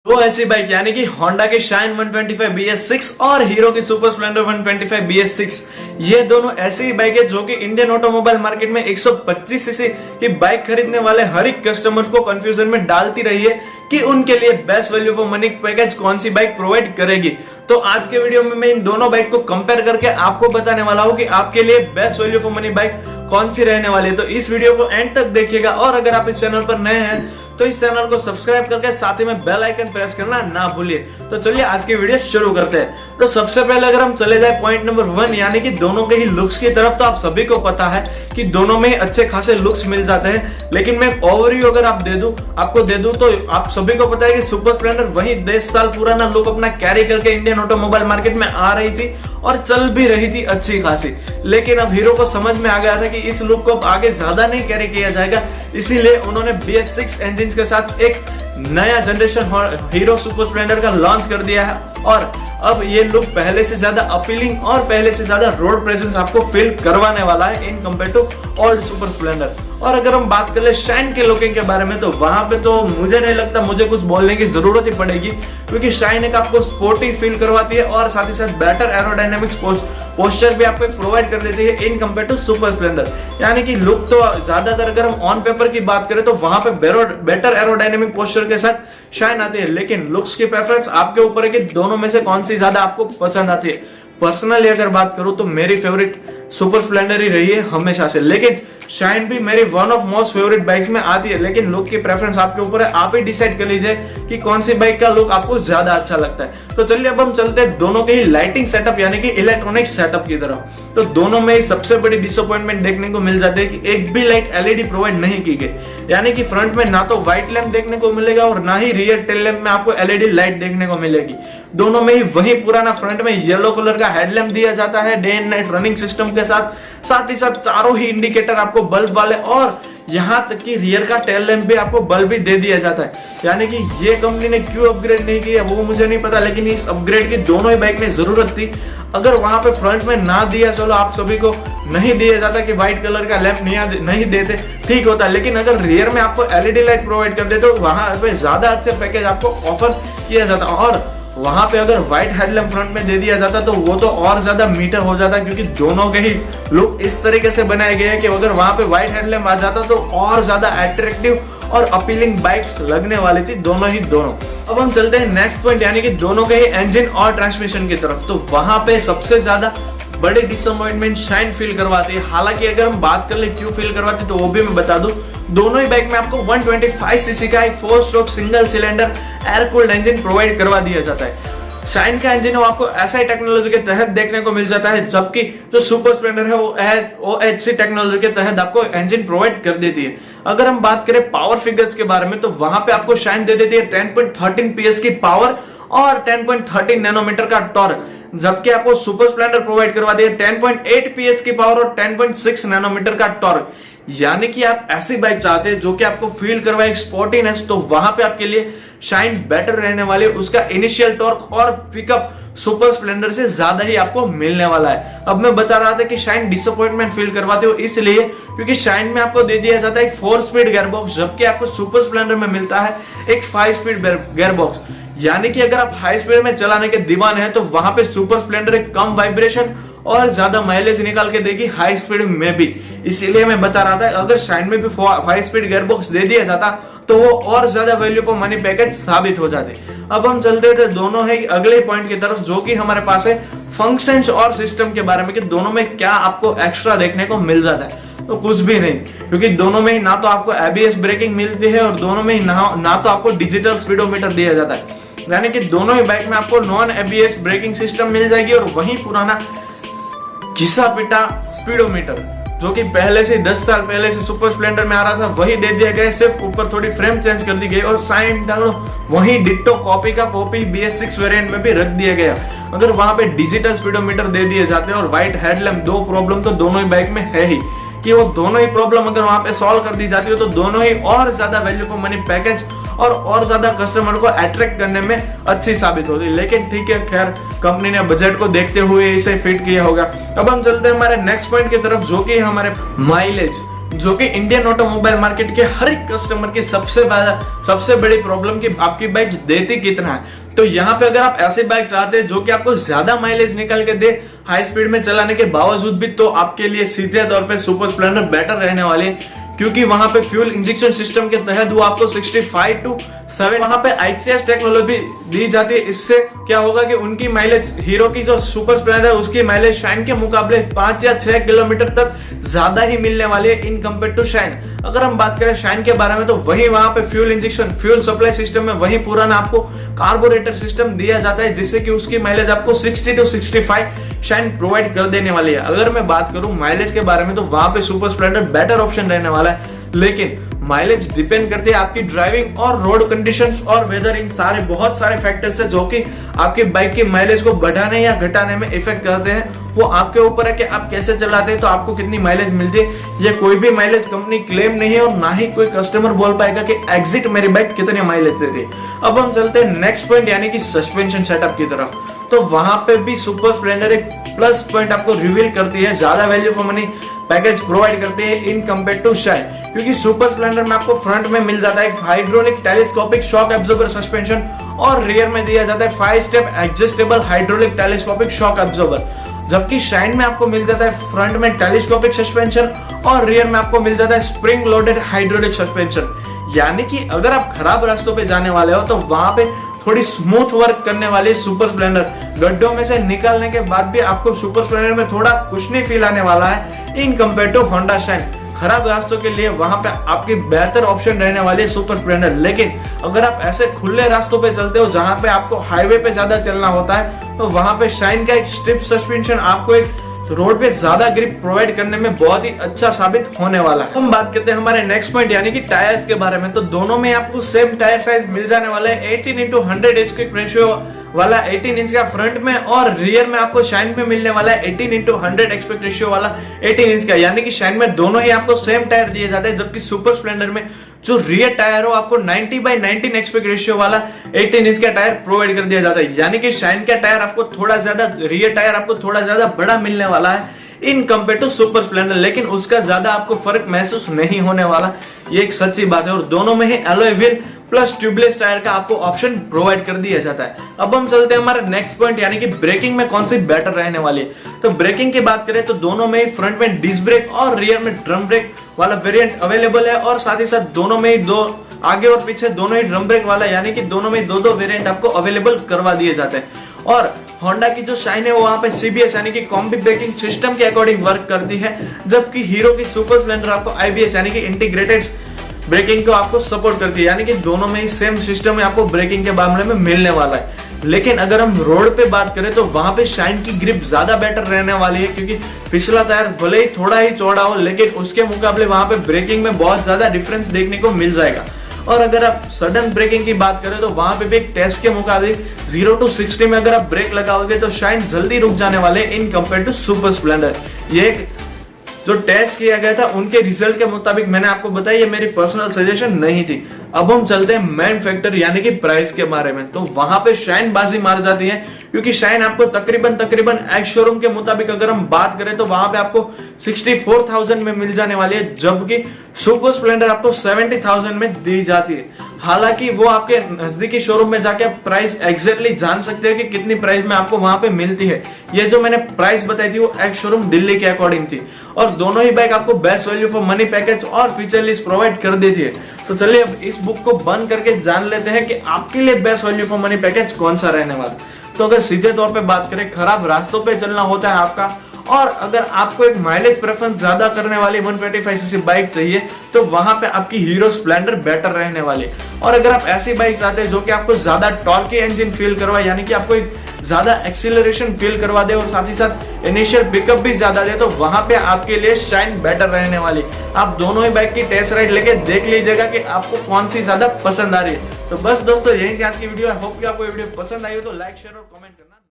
दो ऐसी बाइक यानी कि होंडा की शाइन 125 BS6 और हीरो की सुपर स्प्लेंडर 125 BS6, ये दोनों ऐसी ही बाइक है जो कि इंडियन ऑटोमोबाइल मार्केट में 125 सीसी की बाइक खरीदने वाले हर एक कस्टमर को कंफ्यूजन में डालती रही है कि उनके लिए best value for money package कौन सी बाइक प्रोवाइड करेगी। तो आज के वीडियो में मैं इन दोनों बाइक को कंपेयर करके आपको बताने वाला हूं कि आपके लिए best value for money bike कौन सी रहने वाली है। तो इस वीडियो को एंड तक देखिएगा और अगर आप इस चैनल पर नए हैं तो इस चैनल को सब्सक्राइब करके साथ ही में बेल आइकन प्रेस करना ना भूलिए। तो चलिए आज की वीडियो शुरू करते हैं। तो सबसे पहले अगर हम चले जाए पॉइंट नंबर 1 यानी कि दोनों के ही लुक्स की तरफ, तो आप सभी को पता है कि दोनों में ही अच्छे खासे लुक्स मिल जाते हैं। लेकिन मैं ओवरव्यू अगर आपको दे दूं तो आप सभी को पता है कि सुपर स्प्लेंडर वही 10 साल पुराना लुक अपना कैरी करके इंडियन ऑटोमोबाइल मार्केट में आ रही थी और चल भी रही थी अच्छी खासी। लेकिन अब हीरो को समझ में आ गया था कि इस लुक को अब आगे ज्यादा नहीं कैरी किया जाएगा, इसीलिए उन्होंने BS6 इंजन के साथ एक नया जनरेशन हीरो सुपर स्प्लेंडर का लॉन्च कर दिया है और अब ये लुक पहले से ज्यादा अपीलिंग और पहले से ज्यादा रोड प्रेजेंस आपको फील करवाने वाला है in compare to old super splendor. और अगर हम बात कर ले शाइन के लुकिंग के बारे में तो वहां पे तो मुझे नहीं लगता मुझे कुछ बोलने की जरूरत ही पड़ेगी, क्योंकि शाइन एक आपको स्पोर्टी फील करवाती है और साथ ही साथ बेटर एरोडायनेमिक्स पोस्चर भी आपको प्रोवाइड कर देती है in compare to Super Splendor. यानी कि लुक तो ज्यादातर अगर हम ऑन पेपर की बात करें तो वहां पे बेटर एरोडायनेमिक पोस्चर के साथ शाइन आती है, लेकिन लुक्स की प्रेफरेंस आपके ऊपर है कि दोनों में से कौन सी ज्यादा आपको पसंद आती है। पर्सनली अगर बात करूं तो मेरी फेवरेट सुपर स्प्लेंडर ही रही है हमेशा से, लेकिन शाइन भी मेरी one of most favourite bikes में आती है। लेकिन लुक की प्रेफरेंस आपके ऊपर है, आप ही डिसाइड कर लीजिए कि कौन सी बाइक का लुक आपको ज्यादा अच्छा लगता है। तो चलिए अब हम चलते हैं दोनों के ही लाइटिंग सेटअप यानी कि इलेक्ट्रॉनिक सेटअप की तरफ। तो दोनों में ही सबसे बड़ी डिसअपॉइंटमेंट देखने को मिल जाती है कि एक भी लाइट LED प्रोवाइड नहीं की गई, यानी कि फ्रंट में ना तो व्हाइट लैंप देखने को मिलेगा और ना ही रियर टेल लैंप में आपको LED लाइट देखने को मिलेगी। दोनों में ही वही पुराना फ्रंट में येलो कलर का हेडलैम्प दिया जाता है day and night running system के साथ ही साथ चारों ही इंडिकेटर आपको बल्ब वाले और यहां तक कि रियर का टेल लैंप भी आपको बल्ब भी दे दिया जाता है। यानी कि ये कंपनी ने क्यों अपग्रेड नहीं किया वो मुझे नहीं पता, लेकिन इस अपग्रेड की दोनों ही बाइक में जरूरत थी। अगर वहां पे फ्रंट में ना दिया, चलो आप सभी को नहीं दिया जाता कि व्हाइट कलर का लैंप नहीं देते ठीक होता, लेकिन अगर रियर में आपको LED लाइट प्रोवाइड कर देते तो वहां पे ज्यादा अच्छे पैकेज आपको ऑफर किया जाता। और वहां पे अगर व्हाइट हेडलैम्प फ्रंट में दे दिया जाता तो वो तो और ज्यादा मीटर हो जाता, क्योंकि दोनों के ही लुक इस तरीके से बनाए गए हैं कि अगर वहां पे व्हाइट हेडलैम्प आ जाता तो और ज्यादा अट्रैक्टिव और अपीलिंग बाइक्स लगने वाली थी दोनों। अब हम चलते हैं नेक्स्ट पॉइंट यानी कि दोनों के ही इंजन और ट्रांसमिशन की तरफ। तो वहां पे सबसे ज्यादा बड़ी डिसअपॉइंटमेंट शाइन फील करवाती है। हालांकि अगर हम बात कर ले क्यों फील करवाती है तो वो भी मैं बता दूं, दोनों ही बाइक में आपको 125 सीसी का एक 4 stroke single cylinder air cooled engine provide करवा दिया जाता है। शाइन का इंजन आपको SI टेक्नोलॉजी के तहत देखने को मिल जाता है, जबकि जो सुपर स्प्लेंडर है वो OHC टेक्नोलॉजी के तहत आपको इंजन प्रोवाइड कर देती है। अगर हम बात करें पावर फिगर्स के बारे में तो वहां पे आपको शाइन दे देती है 10.13 PS की पावर और 10.13 नैनोमीटर का टॉर्क, जबकि आपको सुपर स्प्लेंडर प्रोवाइड करवा दिए 10.8 PS की पावर और 10.6 नैनोमीटर का टॉर्क। यानी कि आप ऐसी बाइक चाहते हैं जो कि आपको फील करवाए स्पोर्टीनेस, तो वहां पे आपके लिए शाइन बेटर रहने वाली है। उसका इनिशियल टॉर्क और पिकअप सुपर स्प्लेंडर से ज्यादा ही आपको मिलने वाला है। अब मैं बता रहा था कि शाइन डिसअपॉइंटमेंट फील करवाते हो इसलिए क्योंकि शाइन में आपको दे दिया जाता है एक 4 स्पीड गियरबॉक्स, जबकि आपको सुपर स्प्लेंडर में मिलता है एक 5 स्पीड गियरबॉक्स। यानी कि अगर आप हाई स्पीड में चलाने के दीवाने हैं तो वहां पे सुपर स्प्लेंडर एक कम वाइब्रेशन और ज्यादा माइलेज निकाल के देगी हाई स्पीड में भी। इसीलिए मैं बता रहा था अगर शाइन में भी 5 स्पीड गियरबॉक्स दे दिया जाता तो वो और ज्यादा वैल्यू फॉर मनी पैकेज साबित हो जाते। अब हम चलते थे दोनों है अगले पॉइंट की तरफ जो कि हमारे पास है फंक्शंस और सिस्टम के बारे में कि दोनों में क्या आपको एक्स्ट्रा देखने को मिल जाता है। तो कुछ भी नहीं, क्योंकि दोनों में ही ना तो आपको ABS ब्रेकिंग मिलती है और दोनों में ही ना तो आपको डिजिटल स्पीडोमीटर दिया जाता है। यानी कि दोनों ही बाइक में आपको नॉन ABS ब्रेकिंग सिस्टम मिल जाएगी और वही पुराना घिसा पिटा स्पीडोमीटर जो कि पहले से 10 साल पहले से सुपर स्प्लेंडर में आ रहा था वही दे दिया गया, सिर्फ ऊपर थोड़ी फ्रेम चेंज कर दी गई और साइन वही डिट्टो कॉपी BS6 वेरिएंट में भी रख दिया गया। अगर वहां पे डिजिटल स्पीडोमीटर दे दिए जाते और व्हाइट हेडलैम्प, दो प्रॉब्लम तो दोनों ही बाइक में है ही कि वो दोनों ही प्रॉब्लम अगर वहां पे सॉल्व कर दी जाती हो तो दोनों ही और ज्यादा वैल्यू फॉर मनी पैकेज और ज्यादा कस्टमर को अट्रैक्ट करने में अच्छी साबित होती है। लेकिन ठीक है, खैर कंपनी ने बजट को देखते हुए इसे फिट किया होगा। अब हम चलते हैं हमारे नेक्स्ट पॉइंट की तरफ जो कि हमारे माइलेज। जो कि इंडियन ऑटोमोबाइल मार्केट के हर एक कस्टमर की सबसे बड़ी प्रॉब्लम की आपकी बाइक देती कितना है। तो यहाँ पे अगर आप ऐसी बाइक चाहते हैं जो कि आपको ज्यादा माइलेज निकल के दे हाई स्पीड में चलाने के बावजूद भी, तो आपके लिए सीधे तौर पे सुपर स्प्लेंडर बेटर रहने वाली है, क्योंकि वहां पे फ्यूल इंजेक्शन सिस्टम के तहत वो आपको 65 to 7 वहां पे i3S टेक्नोलॉजी दी जाती है। इससे क्या होगा कि उनकी माइलेज, हीरो की जो सुपर स्प्लेंडर उसकी माइलेज शाइन के मुकाबले 5 या 6 किलोमीटर तक ज्यादा ही मिलने वाली है इन कंपेयर टू शाइन। अगर हम बात करें शाइन के बारे में, तो वही वहां पे fuel injection, fuel supply system में वही पुराना आपको कार्बोरेटर सिस्टम दिया जाता है, जिससे कि उसकी माइलेज आपको 60 to 65 शाइन प्रोवाइड कर देने वाली है। अगर मैं बात करूं माइलेज के बारे में, तो वहां पे सुपर स्प्लेंडर बेटर ऑप्शन रहने वाला है, लेकिन माइलेज डिपेंड करती है आपकी ड्राइविंग और रोड कंडीशंस और वेदर, इन सारे बहुत सारे फैक्टर्स है जो कि आपकी बाइक की माइलेज को बढ़ाने या घटाने में इफेक्ट करते हैं। वो आपके ऊपर है कि आप कैसे चलाते हैं, तो आपको कितनी माइलेज मिलती है। ये कोई भी माइलेज कंपनी क्लेम नहीं है और ना ही कोई कस्टमर बोल पाएगा कि एग्जिट मेरी बाइक कितनी माइलेज देती है। अब हम चलते हैं नेक्स्ट पॉइंट यानी कि सस्पेंशन सेटअप की तरफ। तो वहां पे भी सुपर स्प्लेंडर एक प्लस पॉइंट आपको रिवील करती है, ज्यादा value for money package provide करते हैं इन कंपेयर टू शाइन, क्योंकि सुपर स्प्लेंडर में आपको फ्रंट में मिल जाता है hydraulic telescopic shock absorber suspension और रियर में दिया जाता है 5 step adjustable hydraulic telescopic shock absorber, जबकि शाइन में आपको मिल जाता है फ्रंट में टेलीस्कोपिक सस्पेंशन और रियर में आपको मिल जाता है स्प्रिंग लोडेड हाइड्रोलिक सस्पेंशन। यानी कि अगर आप खराब रास्तों पे जाने वाले हो तो वहां पे थोड़ी स्मूथ वर्क करने वाली सुपर स्प्लेंडर, गड्ढों में से निकलने के बाद भी आपको सुपर स्प्लेंडर में थोड़ा कुछ नहीं फील आने वाला है in compare to Honda Shine. खराब रास्तों के लिए वहां पे आपकी बेहतर ऑप्शन रहने वाली है सुपर स्प्लेंडर, लेकिन अगर आप ऐसे खुले रास्तों पे चलते हो जहां पे आपको हाईवे पे ज्यादा चलना होता है, तो वहां पे शाइन का एक स्ट्रिप सस्पेंशन आपको एक रोड पे ज्यादा ग्रिप प्रोवाइड करने में बहुत ही अच्छा साबित होने वाला है। हम बात करते हैं हमारे नेक्स्ट पॉइंट यानी कि टायर्स के बारे में। तो दोनों में आपको सेम टायर साइज मिल जाने वाला है, 18:100 एस्पेक्ट रेशियो वाला 18 इंच का फ्रंट में, और रियर में आपको शाइन में मिलने वाला है 18:100 एस्पेक्ट रेशियो वाला 18 इंच का। यानी कि शाइन में दोनों ही आपको सेम टायर दिए जाते हैं, जबकि सुपर स्प्लेंडर में जो रियर टायर हो आपको 90/19 एस्पेक्ट रेशियो वाला 18 इंच का टायर प्रोवाइड कर दिया जाता है। यानी कि शाइन का टायर आपको थोड़ा ज्यादा, रियर टायर आपको थोड़ा ज्यादा बड़ा मिलने वाला है in compare to Super Splendor, लेकिन उसका ज्यादा आपको फर्क महसूस नहीं होने वाला, ये एक सच्ची बात है। और दोनों में ही alloy wheel plus tubeless tyre का आपको ऑप्शन प्रोवाइड कर दिया जाता है। अब हम चलते हैं हमारे नेक्स्ट पॉइंट यानी कि ब्रेकिंग में कौन सी बेटर रहने वाली है। तो ब्रेकिंग की बात करें तो दोनों में ही फ्रंट में डिस्क ब्रेक और रियर में ड्रम ब्रेक वाला वेरिएंट अवेलेबल है, और साथ ही साथ दोनों में ही दो आगे और पीछे दोनों ही ड्रम ब्रेक वाला, यानी कि दोनों में दो वेरिएंट आपको अवेलेबल करवा दिए जाते हैं। और होंडा की जो शाइन है वो वहां पे सीबीएस यानी कि कॉम्बी ब्रेकिंग सिस्टम के अकॉर्डिंग वर्क करती है, जबकि हीरो की सुपर स्प्लेंडर आपको आईबीएस यानी कि इंटीग्रेटेड ब्रेकिंग को आपको सपोर्ट करती है। यानी कि दोनों में ही सेम सिस्टम है आपको ब्रेकिंग के मामले में मिलने वाला है। लेकिन अगर हम रोड पे बात करें तो वहां पे शाइन की ग्रिप ज्यादा बेटर रहने वाली है, क्योंकि पिछला टायर भले ही थोड़ा ही चौड़ा हो, लेकिन उसके मुकाबले वहां पे ब्रेकिंग में बहुत ज्यादा डिफरेंस देखने को मिल जाएगा। और अगर आप सडन ब्रेकिंग की बात करें तो वहां पे भी एक टेस्ट के मुकाबले 0 to 60 में अगर आप ब्रेक लगाओगे तो शाइन जल्दी रुक जाने वाले in compare to Super Splendor. ये जो टेस्ट किया गया था उनके रिजल्ट के मुताबिक मैंने आपको बताया, ये मेरी पर्सनल सजेशन नहीं थी। अब हम चलते हैं मेन फैक्टर यानी कि प्राइस के बारे में। तो वहां पे शाइन बाजी मार जाती है, क्योंकि शाइन आपको तकरीबन एक्स शोरूम के मुताबिक अगर हम बात करें तो वहां पे आपको 64,000 में मिल जाने वाली है, जबकि सुपर स्प्लेंडर आपको 70,000 में दी जाती है। हालांकि वो आपके नजदीकी शोरूम में जाके आप प्राइस एग्जैक्टली जान सकते हैं कि कितनी प्राइस में आपको वहां पे मिलती है। ये जो मैंने प्राइस बताई थी वो एक्स शोरूम दिल्ली के अकॉर्डिंग थी, और दोनों ही बाइक आपको best value for money package और फीचर लिस्ट प्रोवाइड कर देती है। तो चलिए अब इस बुक को बंद करके जान लेते हैं कि आपके लिए best value for money package कौन सा रहने वाला। तो अगर सीधे तौर पे बात करें, खराब रास्तों पे चलना होता है आपका, और अगर आपको एक माइलेज प्रेफरेंस ज्यादा करने वाली 125cc बाइक चाहिए तो वहां पे आपकी हीरो स्प्लेंडर बेटर रहने वाली। और अगर आप ऐसी बाइक चाहते हैं जो कि आपको ज्यादा टॉर्की इंजन फील करवाए, यानी कि आपको एक ज्यादा एक्सीलरेशन फील करवा दे और साथ ही साथ इनिशियल पिकअप भी ज्यादा दे, तो वहां पे आपके लिए शाइन बेटर रहने वाली। आप दोनों ही बाइक की टेस्ट राइड लेके देख लीजिएगा कि आपको कौन सी ज्यादा पसंद आ रही है। तो बस दोस्तों यही थी आज की वीडियो। आई होप कि आपको वीडियो पसंद आई हो तो लाइक शेयर और कमेंट करना।